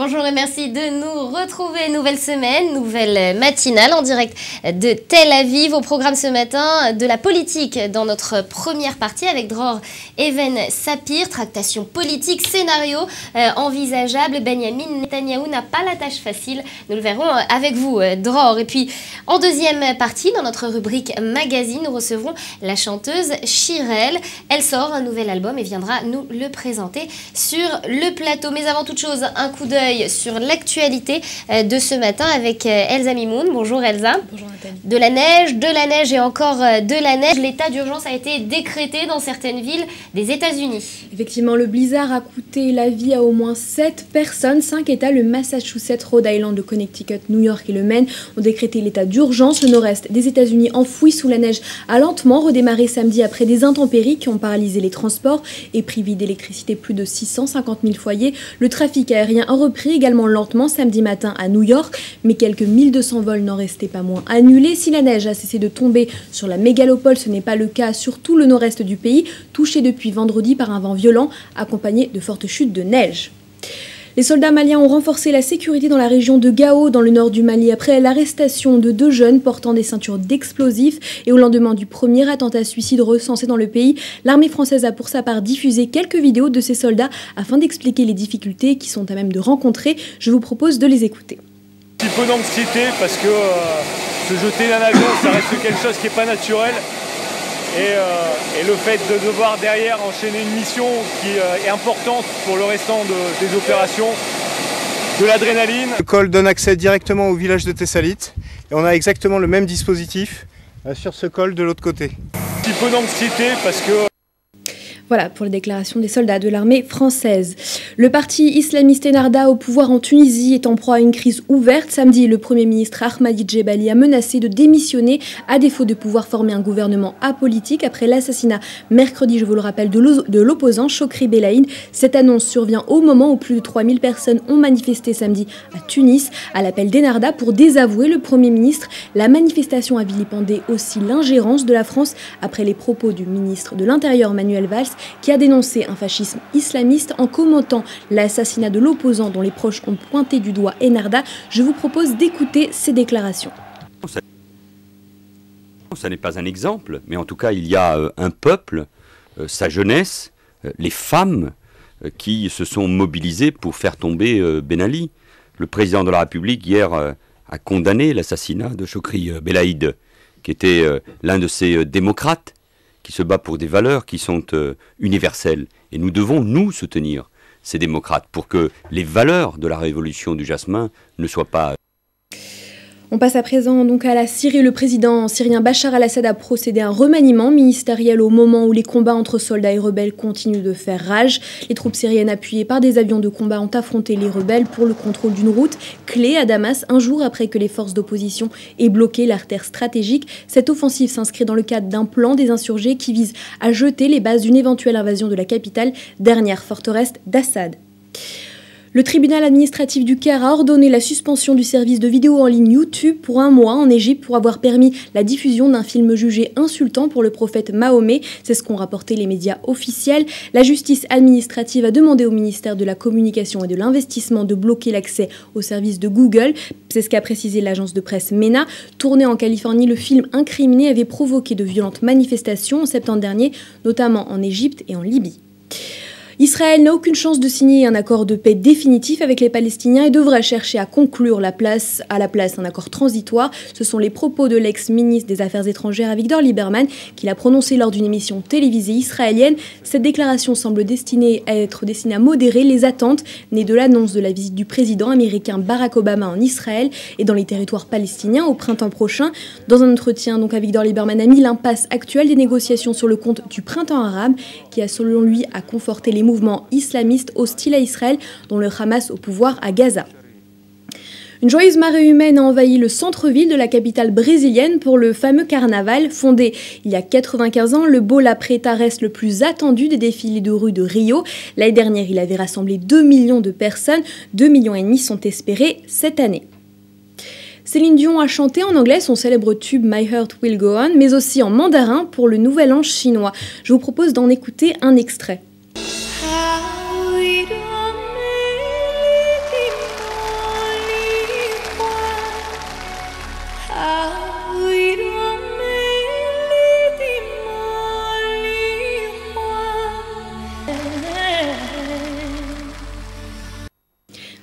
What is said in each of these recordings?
Bonjour et merci de nous retrouver. Nouvelle semaine, nouvelle matinale en direct de Tel Aviv. Au programme ce matin, de la politique dans notre première partie avec Dror Even Sapir. Tractation politique, scénario envisageable. Benjamin Netanyahou n'a pas la tâche facile. Nous le verrons avec vous, Dror. Et puis, en deuxième partie, dans notre rubrique magazine, nous recevrons la chanteuse Shirel. Elle sort un nouvel album et viendra nous le présenter sur le plateau. Mais avant toute chose, un coup d'œil sur l'actualité de ce matin avec Elsa Mimoun. Bonjour Elsa. Bonjour Nathalie. De la neige et encore de la neige. L'état d'urgence a été décrété dans certaines villes des États-Unis. Effectivement, le blizzard a coûté la vie à au moins 7 personnes. 5 États, le Massachusetts, Rhode Island, le Connecticut, New York et le Maine, ont décrété l'état d'urgence. Le nord-est des États-Unis, enfoui sous la neige, a lentement redémarré samedi après des intempéries qui ont paralysé les transports et privé d'électricité plus de 650 000 foyers. Le trafic aérien a repris également lentement samedi matin à New York, mais quelques 1200 vols n'en restaient pas moins annulés. Si la neige a cessé de tomber sur la mégalopole, ce n'est pas le cas sur tout le nord-est du pays, touché depuis vendredi par un vent violent accompagné de fortes chutes de neige. Les soldats maliens ont renforcé la sécurité dans la région de Gao, dans le nord du Mali, après l'arrestation de 2 jeunes portant des ceintures d'explosifs. Et au lendemain du premier attentat suicide recensé dans le pays, l'armée française a pour sa part diffusé quelques vidéos de ces soldats afin d'expliquer les difficultés qui sont à même de rencontrer. Je vous propose de les écouter. Un petit peu d'anxiété parce que se jeter d'un avion, ça reste quelque chose qui n'est pas naturel. Et le fait de devoir derrière enchaîner une mission qui est importante pour le restant des opérations, de l'adrénaline. Le col donne accès directement au village de Tessalit et on a exactement le même dispositif sur ce col de l'autre côté. Un petit peu d'anxiété parce que... Voilà pour les déclarations des soldats de l'armée française. Le parti islamiste Ennahda au pouvoir en Tunisie est en proie à une crise ouverte. Samedi, le Premier ministre Ahmadi Djebali a menacé de démissionner à défaut de pouvoir former un gouvernement apolitique après l'assassinat mercredi, je vous le rappelle, de l'opposant Chokri Belaïd. Cette annonce survient au moment où plus de 3000 personnes ont manifesté samedi à Tunis à l'appel d'Ennahda pour désavouer le Premier ministre. La manifestation a vilipendé aussi l'ingérence de la France après les propos du ministre de l'Intérieur Manuel Valls, qui a dénoncé un fascisme islamiste en commentant l'assassinat de l'opposant dont les proches ont pointé du doigt Ennahda. Je vous propose d'écouter ces déclarations. Ça n'est pas un exemple, mais en tout cas il y a un peuple, sa jeunesse, les femmes qui se sont mobilisées pour faire tomber Ben Ali. Le président de la République hier a condamné l'assassinat de Chokri Belaïd, qui était l'un de ces démocrates qui se bat pour des valeurs qui sont universelles. Et nous devons, nous, soutenir ces démocrates pour que les valeurs de la révolution du jasmin ne soient pas... On passe à présent donc à la Syrie. Le président syrien Bachar al-Assad a procédé à un remaniement ministériel au moment où les combats entre soldats et rebelles continuent de faire rage. Les troupes syriennes appuyées par des avions de combat ont affronté les rebelles pour le contrôle d'une route clé à Damas, un jour après que les forces d'opposition aient bloqué l'artère stratégique. Cette offensive s'inscrit dans le cadre d'un plan des insurgés qui vise à jeter les bases d'une éventuelle invasion de la capitale, dernière forteresse d'Assad. Le tribunal administratif du Caire a ordonné la suspension du service de vidéo en ligne YouTube pour 1 mois en Égypte pour avoir permis la diffusion d'un film jugé insultant pour le prophète Mahomet. C'est ce qu'ont rapporté les médias officiels. La justice administrative a demandé au ministère de la Communication et de l'Investissement de bloquer l'accès au service de Google. C'est ce qu'a précisé l'agence de presse MENA. Tourné en Californie, le film incriminé avait provoqué de violentes manifestations en septembre dernier, notamment en Égypte et en Libye. Israël n'a aucune chance de signer un accord de paix définitif avec les Palestiniens et devra chercher à conclure à la place un accord transitoire. Ce sont les propos de l'ex-ministre des Affaires étrangères Avigdor Lieberman qu'il a prononcé lors d'une émission télévisée israélienne. Cette déclaration semble destinée à modérer les attentes nées de l'annonce de la visite du président américain Barack Obama en Israël et dans les territoires palestiniens au printemps prochain. Dans un entretien, donc, Avigdor Lieberman a mis l'impasse actuelle des négociations sur le compte du printemps arabe qui a selon lui à conforter les mouvement islamiste hostile à Israël, dont le Hamas au pouvoir à Gaza. Une joyeuse marée humaine a envahi le centre-ville de la capitale brésilienne pour le fameux carnaval. Fondé il y a 95 ans, le Bola Preta reste le plus attendu des défilés de rue de Rio. L'année dernière, il avait rassemblé 2 millions de personnes. 2,5 millions sont espérés cette année. Céline Dion a chanté en anglais son célèbre tube My Heart Will Go On, mais aussi en mandarin pour le Nouvel An chinois. Je vous propose d'en écouter un extrait.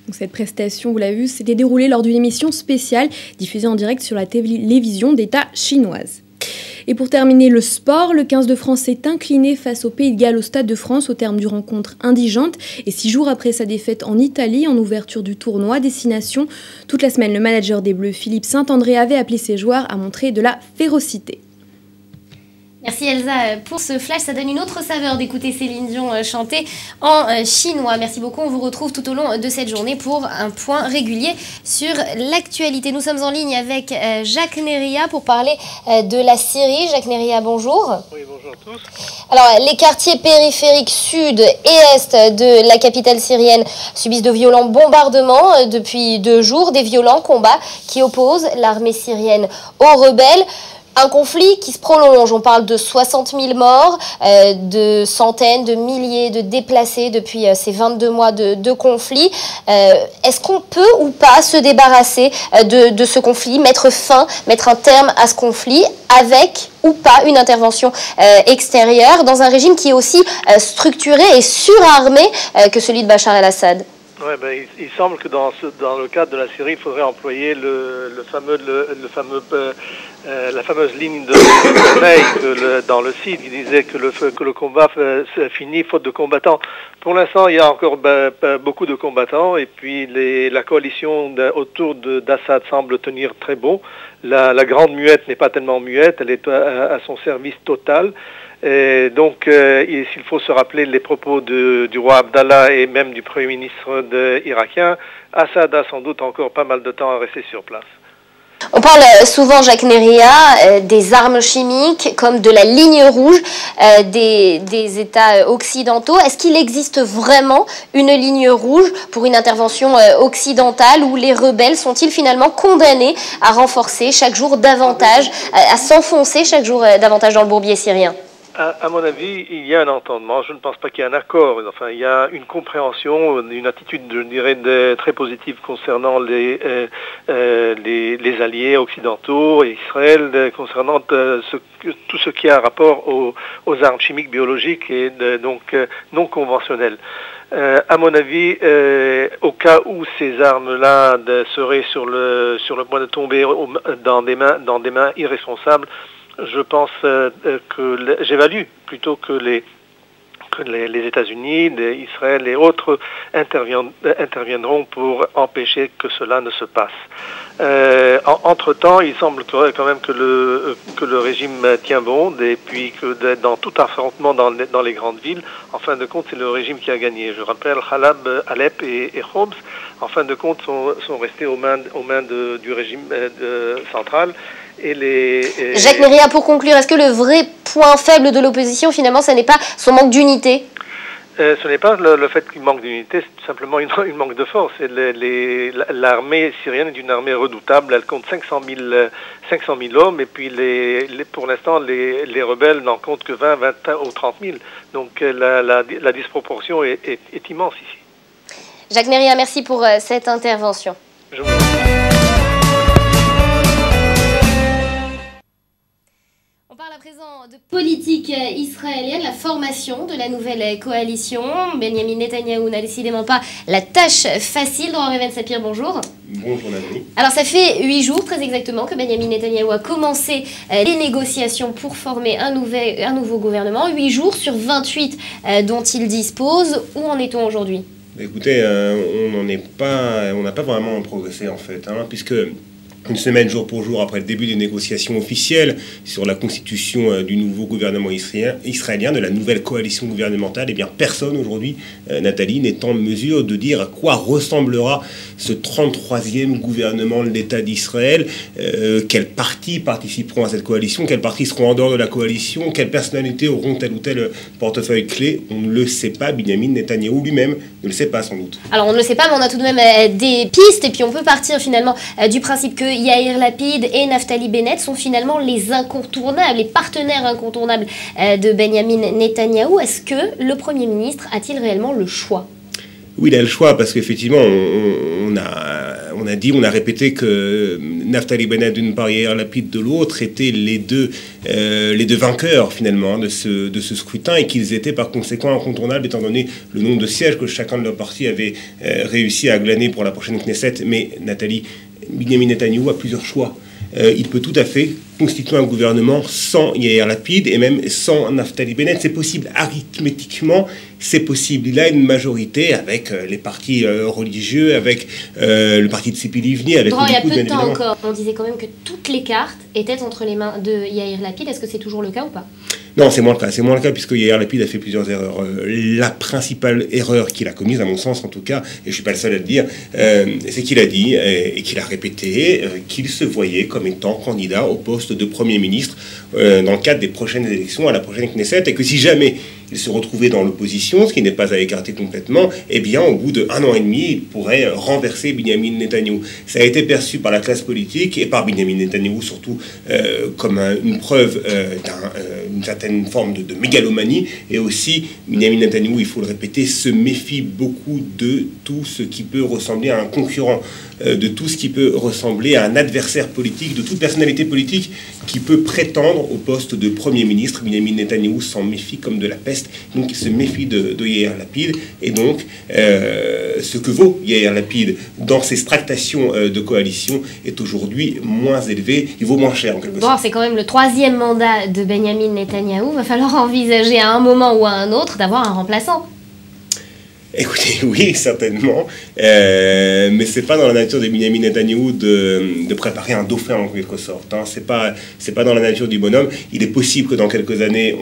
Donc cette prestation, vous l'avez vu, s'était déroulée lors d'une émission spéciale diffusée en direct sur la télévision d'État chinoise. Et pour terminer le sport, le 15 de France s'est incliné face au Pays de Galles au Stade de France au terme d'une rencontre indigente. Et 6 jours après sa défaite en Italie, en ouverture du tournoi Destination, toute la semaine, le manager des Bleus, Philippe Saint-André, avait appelé ses joueurs à montrer de la férocité. Merci Elsa pour ce flash, ça donne une autre saveur d'écouter Céline Dion chanter en chinois. Merci beaucoup, on vous retrouve tout au long de cette journée pour un point régulier sur l'actualité. Nous sommes en ligne avec Jacques Néria pour parler de la Syrie. Jacques Néria, bonjour. Oui, bonjour à tous. Alors, les quartiers périphériques sud et est de la capitale syrienne subissent de violents bombardements depuis 2 jours, des violents combats qui opposent l'armée syrienne aux rebelles. Un conflit qui se prolonge, on parle de 60 000 morts, de centaines, de milliers de déplacés depuis ces 22 mois de conflit. Est-ce qu'on peut ou pas se débarrasser de ce conflit, mettre un terme à ce conflit avec ou pas une intervention extérieure dans un régime qui est aussi structuré et surarmé que celui de Bachar el-Assad? Ouais, il semble que dans le cadre de la Syrie, il faudrait employer la fameuse ligne de May dans le site qui disait que le combat finit faute de combattants. Pour l'instant, il y a encore beaucoup de combattants et puis la coalition autour d'Assad semble tenir très bon. La grande muette n'est pas tellement muette, elle est à son service total. Et donc, s'il faut se rappeler les propos du roi Abdallah et même du Premier ministre irakien, Assad a sans doute encore pas mal de temps à rester sur place. On parle souvent, Jacques Néria, des armes chimiques comme de la ligne rouge des États occidentaux. Est-ce qu'il existe vraiment une ligne rouge pour une intervention occidentale où les rebelles sont-ils finalement condamnés à renforcer chaque jour davantage, à s'enfoncer chaque jour davantage dans le bourbier syrien ? À mon avis, il y a un entendement. Je ne pense pas qu'il y ait un accord. Enfin, il y a une compréhension, une attitude, je dirais, très positive concernant les alliés occidentaux et Israël, concernant tout ce qui a un rapport aux armes chimiques, biologiques et donc non conventionnelles. À mon avis, au cas où ces armes-là seraient sur le point de tomber dans des mains irresponsables, je pense que j'évalue plutôt que les États-Unis, Israël et autres interviendront pour empêcher que cela ne se passe. Entre-temps, il semble quand même que le régime tient bon, et puis que dans tout affrontement dans les grandes villes, en fin de compte, c'est le régime qui a gagné. Je rappelle, Halab, Alep et Homs, en fin de compte, sont restés aux mains du régime central. Jacques Néria, pour conclure, est-ce que le vrai point faible de l'opposition, finalement, ce n'est pas son manque d'unité? Ce n'est pas le fait qu'il manque d'unité, c'est tout simplement une manque de force. L'armée syrienne est une armée redoutable, elle compte 500 000 hommes, et puis pour l'instant, les rebelles n'en comptent que 20 ou 30 000. Donc la disproportion est immense ici. Jacques Néria, merci pour cette intervention. Je vous remercie. On parle à présent de politique israélienne, la formation de la nouvelle coalition. Benyamin Netanyahou n'a décidément pas la tâche facile. Dror Even Sapir, bonjour. Bonjour Nathalie. Alors ça fait 8 jours très exactement que Benyamin Netanyahou a commencé les négociations pour former un nouveau gouvernement. 8 jours sur 28 dont il dispose. Où en est-on aujourd'hui ? Écoutez, on n'a pas vraiment progressé en fait, puisque une semaine jour pour jour après le début des négociations officielles sur la constitution du nouveau gouvernement israélien, de la nouvelle coalition gouvernementale, eh bien personne aujourd'hui, Nathalie, n'est en mesure de dire à quoi ressemblera ce 33e gouvernement de l'État d'Israël, quels partis participeront à cette coalition, quels partis seront en dehors de la coalition, quelles personnalités auront tel ou tel portefeuille clé. On ne le sait pas, Benyamin Netanyahou lui-même ne le sait pas sans doute. Alors on ne le sait pas, mais on a tout de même des pistes, et puis on peut partir finalement du principe que Yair Lapid et Naftali Bennett sont finalement les incontournables, les partenaires incontournables de Benyamin Netanyahou. Est-ce que le Premier ministre a-t-il réellement le choix ? Oui, il a le choix parce qu'effectivement, on on a répété que Naftali Bennett d'une part et Yair Lapid de l'autre étaient les deux vainqueurs finalement de ce scrutin et qu'ils étaient par conséquent incontournables étant donné le nombre de sièges que chacun de leurs partis avait réussi à glaner pour la prochaine Knesset. Mais Benyamin Netanyahou a plusieurs choix. Il peut tout à fait constituer un gouvernement sans Yair Lapid et même sans Naftali Bennett. C'est possible arithmétiquement, c'est possible. Il a une majorité avec les partis religieux, avec le parti de Tzipi Livni, avec il y a peu de temps encore, on disait quand même que toutes les cartes étaient entre les mains de Yair Lapid. Est-ce que c'est toujours le cas ou pas ? Non, c'est moins le cas. C'est moins le cas puisque Yair Lapid a fait plusieurs erreurs. La principale erreur qu'il a commise, à mon sens en tout cas, et je ne suis pas le seul à le dire, c'est qu'il a dit et qu'il a répété qu'il se voyait comme étant candidat au poste de Premier ministre dans le cadre des prochaines élections à la prochaine Knesset et que si jamais il se retrouvait dans l'opposition, ce qui n'est pas à écarter complètement, eh bien, au bout d'1 an et demi, il pourrait renverser Benyamin Netanyahou. Ça a été perçu par la classe politique et par Benyamin Netanyahou surtout comme une preuve d'une certaine forme de mégalomanie. Et aussi, Benyamin Netanyahou, il faut le répéter, se méfie beaucoup de tout ce qui peut ressembler à un concurrent, de tout ce qui peut ressembler à un adversaire politique, de toute personnalité politique qui peut prétendre au poste de Premier ministre. Benyamin Netanyahou s'en méfie comme de la peste, donc il se méfie de Yair Lapid, et donc ce que vaut Yair Lapid dans ses tractations de coalition est aujourd'hui moins élevé, il vaut moins cher en quelque sorte. C'est quand même le 3e mandat de Benyamin Netanyahou, va falloir envisager à un moment ou à un autre d'avoir un remplaçant. Écoutez, oui, certainement, mais c'est pas dans la nature de Benyamin Netanyahou de préparer un dauphin en quelque sorte. Hein. C'est pas dans la nature du bonhomme. Il est possible que dans quelques années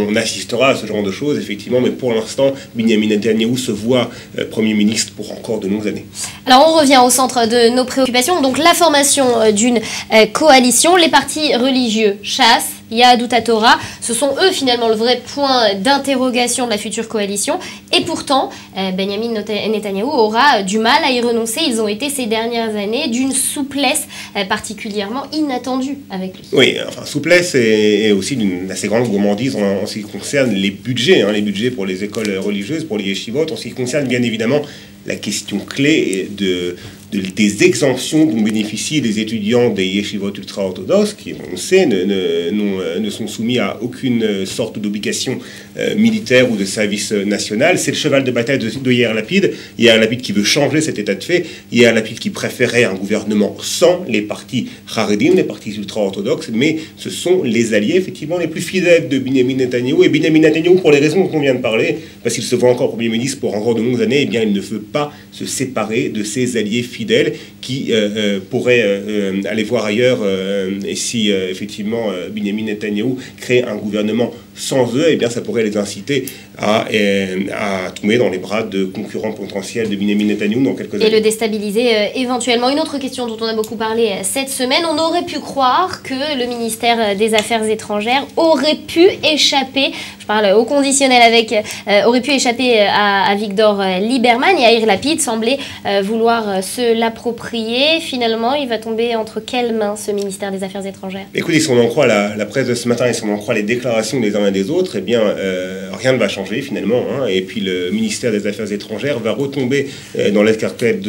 on assistera à ce genre de choses, effectivement, mais pour l'instant, Benyamin Netanyahou se voit Premier ministre pour encore de longues années. Alors on revient au centre de nos préoccupations, donc la formation d'une coalition. Les partis religieux chassent Yahadut HaTorah, ce sont eux finalement le vrai point d'interrogation de la future coalition. Et pourtant, Benyamin Netanyahou aura du mal à y renoncer. Ils ont été ces dernières années d'une souplesse particulièrement inattendue avec lui. Oui, enfin souplesse et aussi d'une assez grande gourmandise en ce qui concerne les budgets, les budgets pour les écoles religieuses, pour les yeshivot, en ce qui concerne bien évidemment la question clé des exemptions dont bénéficient les étudiants des yeshivot ultra-orthodoxes, qui, on le sait, ne sont soumis à aucune sorte d'obligation militaire ou de service national. C'est le cheval de bataille de Yair Lapid. Yair Lapid qui veut changer cet état de fait. Yair Lapid qui préférait un gouvernement sans les partis Haredim, les partis ultra-orthodoxes, mais ce sont les alliés, effectivement, les plus fidèles de Benyamin Netanyahou. Et Benyamin Netanyahou, pour les raisons dont on vient de parler, parce qu'il se voit encore Premier ministre pour encore de longues années, eh bien, il ne veut pas se séparer de ses alliés fidèles qui pourraient aller voir ailleurs et si effectivement Benyamin Netanyahou crée un gouvernement sans eux, eh bien ça pourrait les inciter à tomber dans les bras de concurrents potentiels de Benyamin Netanyahou dans quelques années. Et le déstabiliser éventuellement. Une autre question dont on a beaucoup parlé cette semaine, on aurait pu croire que le ministère des Affaires étrangères aurait pu échapper, je parle au conditionnel aurait pu échapper à Avigdor Lieberman. Yair Lapid semblait vouloir se l'approprier. Finalement, il va tomber entre quelles mains ce ministère des Affaires étrangères ? Écoutez, si on en croit la presse de ce matin et si on en croit les déclarations des uns et des autres, eh bien rien ne va changer finalement. Et puis le ministère des Affaires étrangères va retomber dans l'escarcelle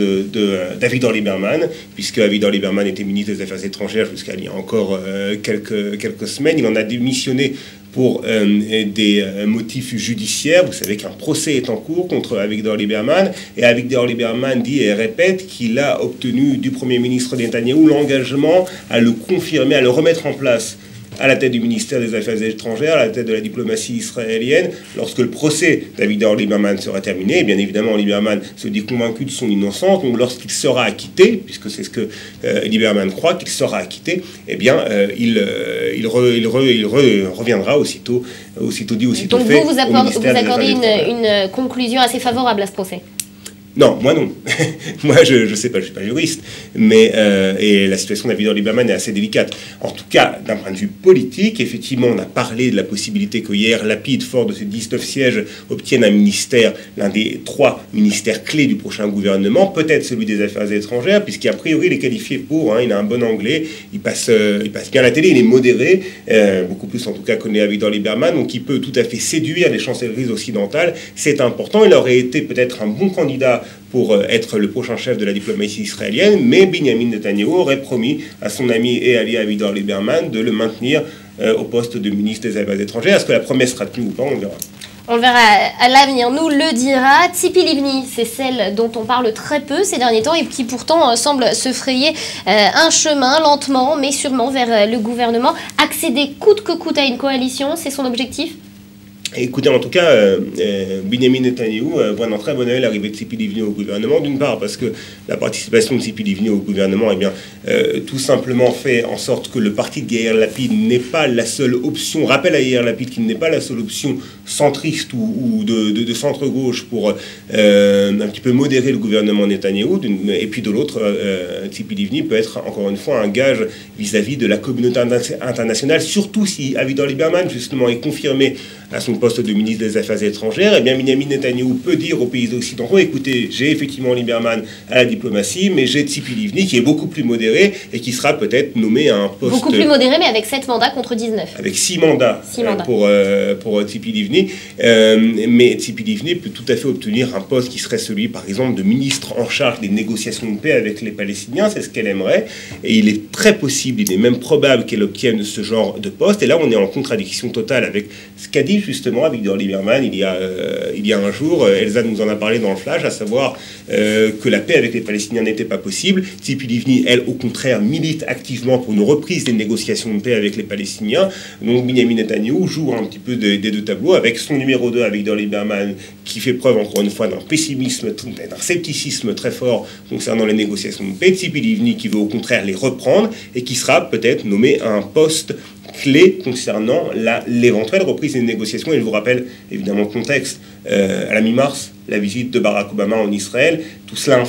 d'Avigdor Lieberman, puisque Avigdor Lieberman était ministre des Affaires étrangères jusqu'à il y a encore quelques semaines. Il en a démissionné pour des motifs judiciaires. Vous savez qu'un procès est en cours contre Avigdor Lieberman, et Avigdor Lieberman dit et répète qu'il a obtenu du Premier ministre Netanyahou l'engagement à le confirmer, à le remettre en place à la tête du ministère des Affaires étrangères, à la tête de la diplomatie israélienne, lorsque le procès d'Avigdor Lieberman sera terminé. Et bien évidemment, Lieberman se dit convaincu de son innocence, donc lorsqu'il sera acquitté, puisque c'est ce que Lieberman croit, qu'il sera acquitté, eh bien il reviendra aussitôt dit, aussitôt donc fait. Donc vous accordez une conclusion assez favorable à ce procès ? Non, moi non. Moi, je sais pas, je suis pas juriste, mais et la situation d'Avigdor Lieberman est assez délicate. En tout cas, d'un point de vue politique, effectivement, on a parlé de la possibilité que Yair Lapid, fort de ses 19 sièges, obtienne un ministère, l'un des 3 ministères clés du prochain gouvernement, peut-être celui des Affaires étrangères, puisqu'a priori il est qualifié pour, il a un bon anglais, il passe bien à la télé, il est modéré, beaucoup plus en tout cas que Avigdor Lieberman, donc il peut tout à fait séduire les chancelleries occidentales. C'est important. Il aurait été peut-être un bon candidat pour être le prochain chef de la diplomatie israélienne, mais Benjamin Netanyahou aurait promis à son ami et allié Avigdor Lieberman de le maintenir au poste de ministre des Affaires étrangères. Est-ce que la promesse sera tenue ou pas? On verra. On verra à l'avenir, nous le dira. Tzipi Livni, c'est celle dont on parle très peu ces derniers temps et qui pourtant semble se frayer un chemin lentement mais sûrement vers le gouvernement. Accéder coûte que coûte à une coalition, c'est son objectif? Écoutez, en tout cas, Benjamin Netanyahou voit d'un très bon œil l'arrivée de Tzipi Livni au gouvernement, d'une part parce que la participation de Tzipi Livni au gouvernement, tout simplement fait en sorte que le parti de Yair Lapid n'est pas la seule option, rappelle à Yair Lapid qu'il n'est pas la seule option centriste ou de centre-gauche pour un petit peu modérer le gouvernement Netanyahou, et puis de l'autre, Tzipi Livni peut être encore une fois un gage vis-à-vis de la communauté internationale, surtout si Avigdor Lieberman justement est confirmé à son poste de ministre des Affaires étrangères. Eh bien, Benjamin Netanyahou peut dire aux pays occidentaux, écoutez, j'ai effectivement Lieberman à la diplomatie, mais j'ai Tzipi Livni qui est beaucoup plus modéré et qui sera peut-être nommé à un poste... Beaucoup plus modéré, mais avec 7 mandats contre 19. Avec 6 mandats, pour Tzipi Livni. Mais Tzipi Livni peut tout à fait obtenir un poste qui serait celui, par exemple, de ministre en charge des négociations de paix avec les Palestiniens. C'est ce qu'elle aimerait. Et il est très possible, il est même probable qu'elle obtienne ce genre de poste. Et là, on est en contradiction totale avec ce qu'a dit justement Avigdor Lieberman il y a un jour. Elsa nous en a parlé dans le flash, à savoir que la paix avec les Palestiniens n'était pas possible. Tzipi Livni, elle, au contraire, milite activement pour une reprise des négociations de paix avec les Palestiniens. Donc Benjamin Netanyahou joue un petit peu des deux tableaux, avec son numéro 2, Avigdor Lieberman, qui fait preuve encore une fois d'un pessimisme, d'un scepticisme très fort concernant les négociations de paix. Tzipi Livni qui veut au contraire les reprendre et qui sera peut-être nommé à un poste clé concernant l'éventuelle reprise des négociations. Et je vous rappelle évidemment le contexte, à la mi-mars, la visite de Barack Obama en Israël, tout cela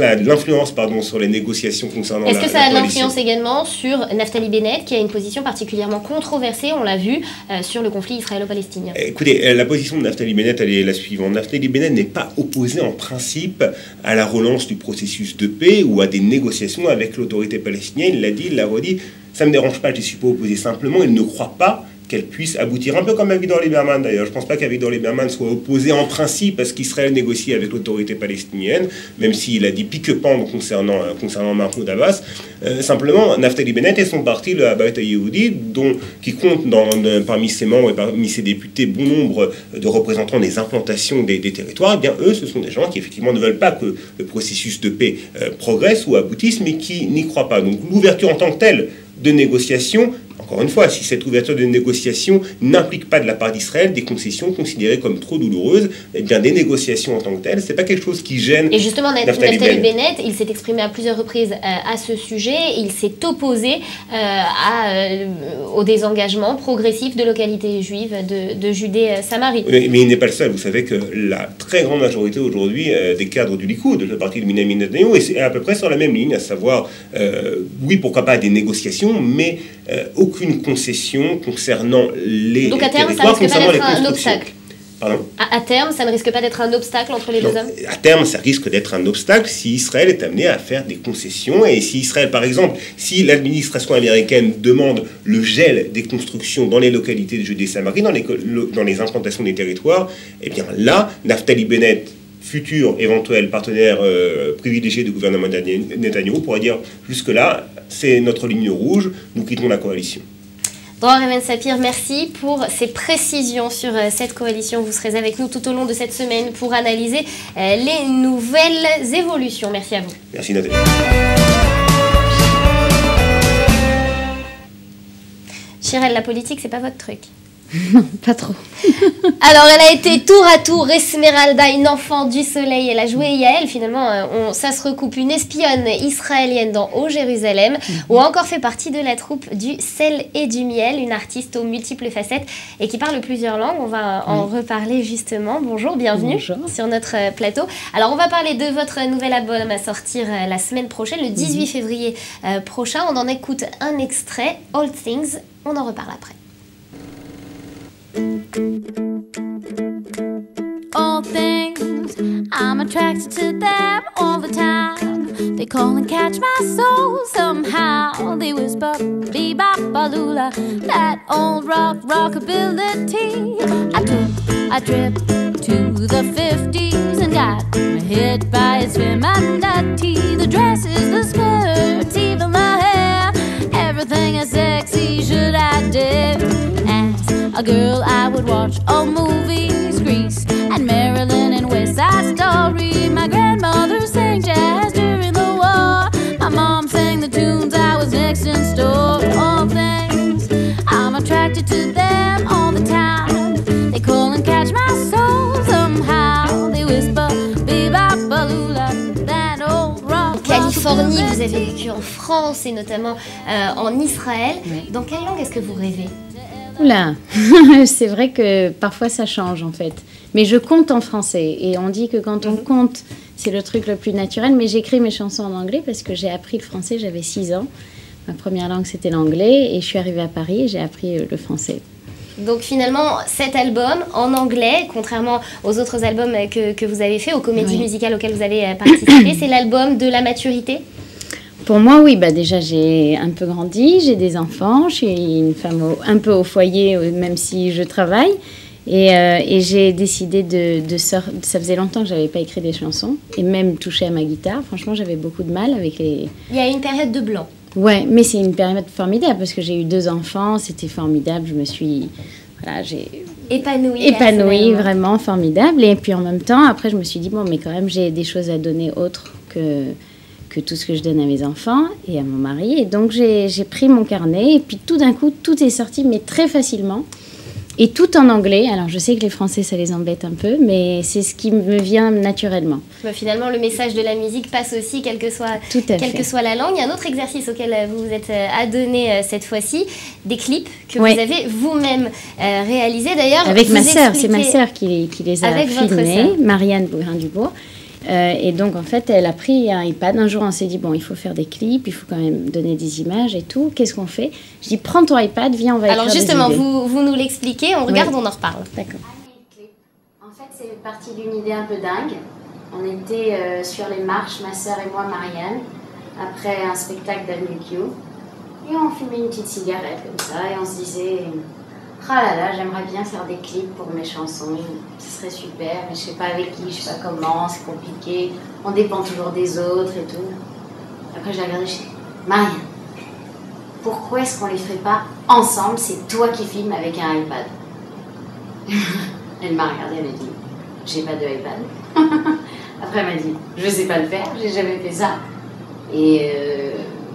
a de l'influence sur les négociations concernant la coalition. Est-ce que ça a de l'influence également sur Naftali Bennett, qui a une position particulièrement controversée, on l'a vu, sur le conflit israélo-palestinien? Écoutez, la position de Naftali Bennett, elle est la suivante. Naftali Bennett n'est pas opposé en principe à la relance du processus de paix ou à des négociations avec l'autorité palestinienne. Il l'a dit, il l'a redit. Ça ne me dérange pas, je ne suis pas opposé. Simplement, il ne croit pas qu'elle puisse aboutir, un peu comme Avigdor Lieberman d'ailleurs. Je ne pense pas qu'Avigdor Lieberman soit opposé en principe à ce qu'Israël négocie avec l'autorité palestinienne, même s'il a dit pique-pendre concernant Mahmoud Abbas. Simplement, Naftali Bennett et son parti, le Habayit HaYehudi, qui compte parmi ses membres et parmi ses députés bon nombre de représentants des implantations des territoires, eh bien eux, ce sont des gens qui effectivement ne veulent pas que le processus de paix progresse ou aboutisse, mais qui n'y croient pas. Donc l'ouverture en tant que telle de négociation, encore une fois, si cette ouverture de négociation n'implique pas de la part d'Israël des concessions considérées comme trop douloureuses, eh bien des négociations en tant que telles, c'est pas quelque chose qui gêne. Et justement, Naftali Bennett, il s'est exprimé à plusieurs reprises à ce sujet. Il s'est opposé au désengagement progressif de localités juives de Judée-Samarie. Mais il n'est pas le seul. Vous savez que la très grande majorité aujourd'hui des cadres du Likoud, le parti de Benjamin Netanyahou, est à peu près sur la même ligne, à savoir, oui, pourquoi pas des négociations, mais aucune concession concernant les Donc à terme, ça risque pas d'être un obstacle. Pardon ? À terme, ça ne risque pas d'être un obstacle entre les deux hommes ? À terme, ça risque d'être un obstacle si Israël est amené à faire des concessions. Et si Israël, par exemple, si l'administration américaine demande le gel des constructions dans les localités de Judée-Samarie, dans les implantations des territoires, eh bien là, Naftali Bennett, futur éventuel partenaire privilégié du gouvernement Netanyahou, pourrait dire jusque-là, c'est notre ligne rouge, nous quittons la coalition. Dror Even-Sapir, merci pour ces précisions sur cette coalition. Vous serez avec nous tout au long de cette semaine pour analyser les nouvelles évolutions. Merci à vous. Merci Nathalie. Chirel, la politique, c'est pas votre truc? Non, pas trop. Alors, elle a été tour à tour Esmeralda, une enfant du soleil. Elle a joué Yael. Finalement, ça se recoupe. Une espionne israélienne dans Haut Jérusalem, ou encore fait partie de la troupe du Sel et du Miel, une artiste aux multiples facettes et qui parle plusieurs langues. On va en reparler justement. Bonjour, bienvenue sur notre plateau. Alors, on va parler de votre nouvel album à sortir la semaine prochaine, le 18 février prochain. On en écoute un extrait, All Things. On en reparle après. All things, I'm attracted to them all the time. They call and catch my soul somehow. They whisper, bebop-balula, that old rockability. I trip to the 50s and got my head it by its femininity. The dresses, the skirts, even the hair, everything as sexy should I dare. As a girl I would watch old movies, Grease and Marilyn and West Side Story. My grandmother sang jazz during the war. My mom sang the tunes, I was next in store. All things, I'm attracted to them all the time. They call and catch my soul somehow. They whisper, be-bop-a-lula, that old rock. Californie, vous avez vécu en France et notamment en Israël. Oui. Dans quelle langue est-ce que vous rêvez? Oula, c'est vrai que parfois ça change en fait. Mais je compte en français et on dit que quand on compte, c'est le truc le plus naturel. Mais j'écris mes chansons en anglais parce que j'ai appris le français, j'avais 6 ans. Ma première langue c'était l'anglais et je suis arrivée à Paris et j'ai appris le français. Donc finalement, cet album en anglais, contrairement aux autres albums que vous avez fait, aux comédies musicales auxquelles vous avez participé, c'est l'album de la maturité? Pour moi, oui, bah déjà j'ai un peu grandi, j'ai des enfants, je suis une femme un peu au foyer, même si je travaille. Et j'ai décidé ça faisait longtemps que je n'avais pas écrit des chansons, et même touché à ma guitare. Franchement, j'avais beaucoup de mal avec les... Il y a une période de blanc. Ouais, mais c'est une période formidable, parce que j'ai eu 2 enfants, c'était formidable, je me suis... Voilà, j'ai... Épanouie, vraiment formidable. Et puis en même temps, après, je me suis dit, bon, mais quand même, j'ai des choses à donner autres que tout ce que je donne à mes enfants et à mon mari. Et donc, j'ai pris mon carnet et puis tout d'un coup, tout est sorti, mais très facilement. Et tout en anglais. Alors, je sais que les Français, ça les embête un peu, mais c'est ce qui me vient naturellement. Bah, finalement, le message de la musique passe aussi, quelle que soit la langue. Il y a un autre exercice auquel vous vous êtes adonné cette fois-ci, des clips que vous avez vous-même réalisés. D'ailleurs, avec ma sœur, c'est ma sœur qui les a filmés, Marianne Bougrain-Dubois. Et donc, en fait, elle a pris un iPad. Un jour, on s'est dit, bon, il faut faire des clips, il faut quand même donner des images et tout. Qu'est-ce qu'on fait? Je dis, prends ton iPad, viens, on va écrire des idées. Alors justement, vous nous l'expliquez, on regarde, on en reparle. D'accord. En fait, c'est parti d'une idée un peu dingue. On était sur les marches, ma sœur et moi, Marianne, après un spectacle d'Avenue Q. Et on fumait une petite cigarette comme ça, et on se disait... Ah là là, j'aimerais bien faire des clips pour mes chansons, ce serait super, mais je sais pas avec qui, je sais pas comment, c'est compliqué, on dépend toujours des autres et tout. Après j'ai regardé, je dis, Marianne, pourquoi est-ce qu'on les ferait pas ensemble? C'est toi qui filmes avec un iPad. Elle m'a regardé, elle m'a dit, j'ai pas de iPad. Après elle m'a dit, je sais pas le faire, j'ai jamais fait ça. Et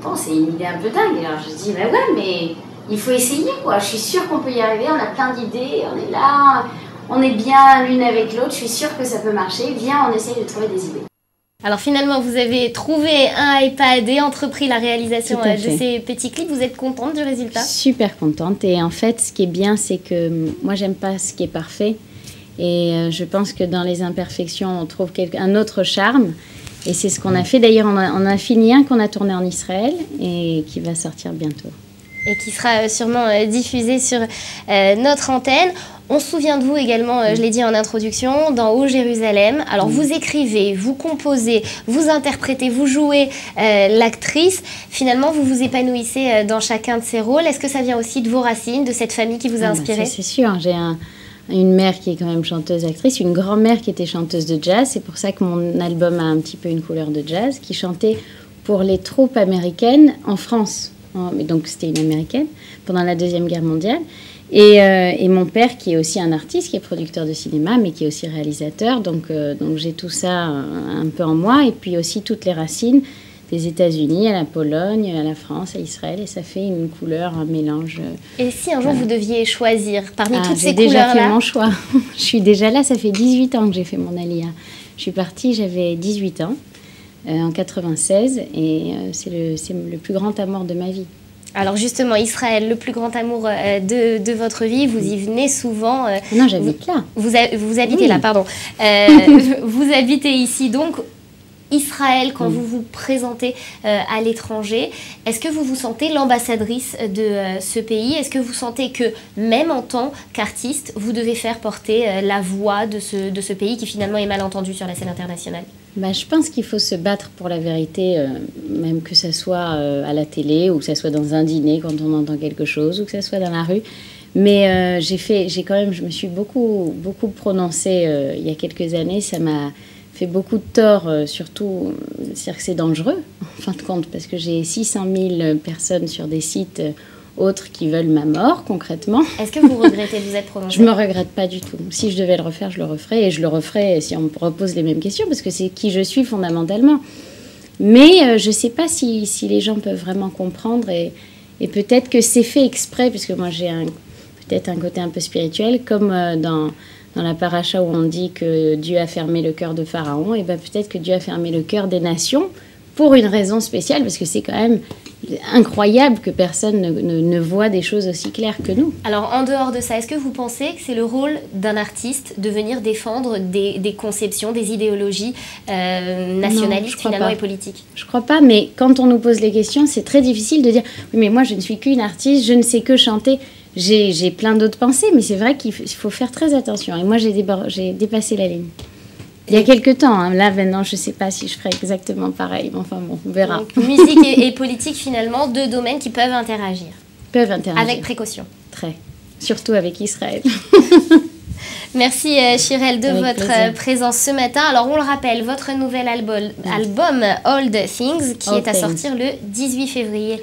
bon, c'est une idée un peu dingue. Alors je dis, bah ouais, mais... il faut essayer, quoi. Je suis sûre qu'on peut y arriver, on a plein d'idées, on est là, on est bien l'une avec l'autre, je suis sûre que ça peut marcher. Viens, on essaye de trouver des idées. Alors finalement, vous avez trouvé un iPad et entrepris la réalisation de ces petits clips. Vous êtes contente du résultat? Super contente. Et en fait, ce qui est bien, c'est que moi, j'aime pas ce qui est parfait. Et je pense que dans les imperfections, on trouve un autre charme. Et c'est ce qu'on a fait. D'ailleurs, on a fini un qu'on a tourné en Israël et qui va sortir bientôt. Et qui sera sûrement diffusé sur notre antenne. On se souvient de vous également, je l'ai dit en introduction, dans Ô Jérusalem. Alors vous écrivez, vous composez, vous interprétez, vous jouez l'actrice. Finalement, vous vous épanouissez dans chacun de ces rôles. Est-ce que ça vient aussi de vos racines, de cette famille qui vous a inspiré? C'est sûr, j'ai une mère qui est quand même chanteuse-actrice, une grand-mère qui était chanteuse de jazz. C'est pour ça que mon album a un petit peu une couleur de jazz, qui chantait pour les troupes américaines en France. Donc c'était une américaine pendant la Deuxième Guerre mondiale et mon père qui est aussi un artiste, qui est producteur de cinéma mais qui est aussi réalisateur, donc j'ai tout ça un peu en moi, et puis aussi toutes les racines des États-Unis à la Pologne, à la France, à Israël, et ça fait une couleur, un mélange. Et si un jour vous deviez choisir parmi toutes ces couleurs-là? J'ai déjà fait mon choix. Je suis déjà là, ça fait 18 ans que j'ai fait mon Aliyah. Je suis partie, j'avais 18 ans. En 96, et c'est le plus grand amour de ma vie. Alors justement, Israël, le plus grand amour de votre vie, vous y venez souvent. Non, j'habite là. Vous habitez là, pardon. Vous habitez ici, donc Israël, quand vous vous présentez à l'étranger, est-ce que vous vous sentez l'ambassadrice de ce pays? Est-ce que vous sentez que, même en tant qu'artiste, vous devez faire porter la voix de ce pays qui finalement est mal entendu sur la scène internationale? Je pense qu'il faut se battre pour la vérité, même que ça soit à la télé, ou que ça soit dans un dîner quand on entend quelque chose, ou que ça soit dans la rue. Mais je me suis beaucoup prononcée il y a quelques années. Ça fait beaucoup de tort, surtout, c'est-à-dire que c'est dangereux, en fin de compte, parce que j'ai 600 000 personnes sur des sites autres qui veulent ma mort, concrètement. Est-ce que vous regrettez de vous être prononcée ? Je me regrette pas du tout. Si je devais le refaire, je le referais, et je le referais si on me repose les mêmes questions, parce que c'est qui je suis fondamentalement. Mais je sais pas si les gens peuvent vraiment comprendre, et peut-être que c'est fait exprès, puisque moi j'ai peut-être un côté un peu spirituel, comme dans la paracha où on dit que Dieu a fermé le cœur de Pharaon, et ben peut-être que Dieu a fermé le cœur des nations pour une raison spéciale, parce que c'est quand même incroyable que personne ne voit des choses aussi claires que nous. Alors, en dehors de ça, est-ce que vous pensez que c'est le rôle d'un artiste de venir défendre des conceptions, des idéologies nationalistes finalement et politiques ? Je crois pas, mais quand on nous pose les questions, c'est très difficile de dire « Oui, mais moi, je ne suis qu'une artiste, je ne sais que chanter ». J'ai plein d'autres pensées, mais c'est vrai qu'il faut faire très attention. Et moi, j'ai dépassé la ligne. Il y a quelques temps, hein. Là maintenant je ne sais pas si je ferai exactement pareil, mais enfin bon, on verra. Donc, musique et politique finalement, deux domaines qui peuvent interagir. Avec précaution. Très, surtout avec Israël. Merci Shirel de votre présence ce matin. Alors on le rappelle, votre nouvel album Old Things qui est à sortir le 18 février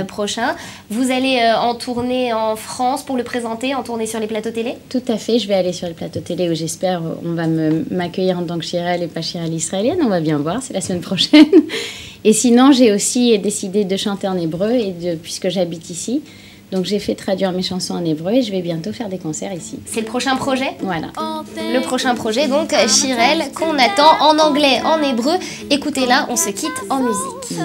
prochain. Vous allez en tournée en France pour le présenter, en tournée sur les plateaux télé ? Tout à fait, je vais aller sur les plateaux télé où j'espère on va m'accueillir en tant que Shirel et pas Shirel israélienne. On va bien voir, c'est la semaine prochaine. Et sinon j'ai aussi décidé de chanter en hébreu puisque j'habite ici. Donc j'ai fait traduire mes chansons en hébreu et je vais bientôt faire des concerts ici. C'est le prochain projet ? Voilà. Le prochain projet, donc Shirel, qu'on attend en anglais, en hébreu. Écoutez-la, on se quitte en musique.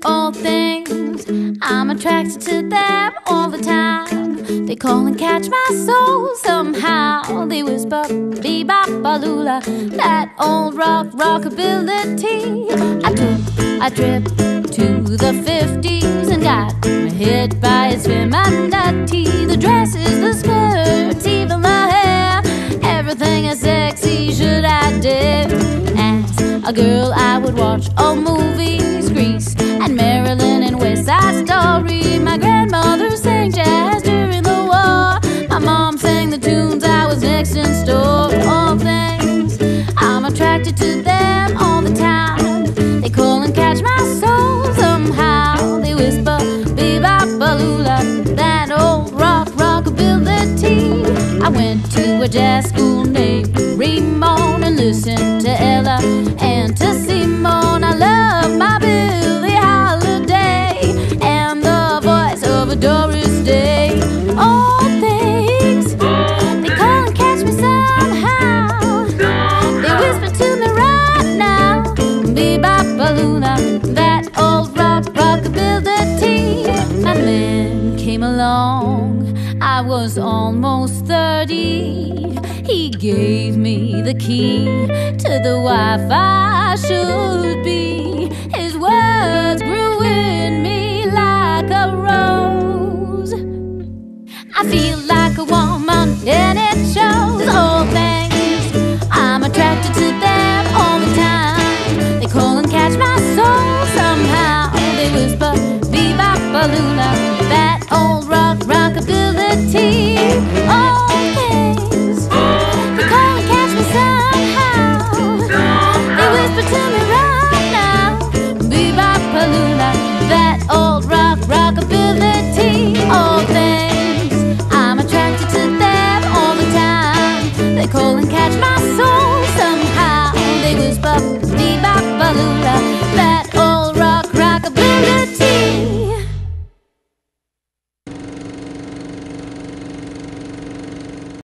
All things, I'm attracted to them all the time. They call and catch my soul somehow. They whisper, bebop-balula, that old rockability. I tripped to the 50s and got hit by its femininity. The dresses, the skirts, even the hair, everything as sexy should I dare. As a girl I would watch all movies, Grease and Marilyn and West Side Story. My grandmother sang jazz during the war. My mom sang the tunes, I was next in store. All things, I'm attracted to them all the time. They call and catch my soul somehow. They whisper, bebop-balula, that old rockability. I went to a jazz school named Ramon and listened to Ella and to Simone. I love my Billie Holiday and the voice of Doris Day. All things, they call and catch me somehow. They whisper to me right now, bebop-balula, that old rockability. My man came along, I was almost 30. He gave me the key to the wife I should be. His words grew in me like a rose. I feel like a woman and it shows. All things, I'm attracted to them all the time. They call and catch my soul somehow. They whisper, bebop-balula, that old rockability. All things, they call and catch me somehow. They whisper to me right now, bebop-balula, that old rockability. All things, I'm attracted to them all the time. They call and catch my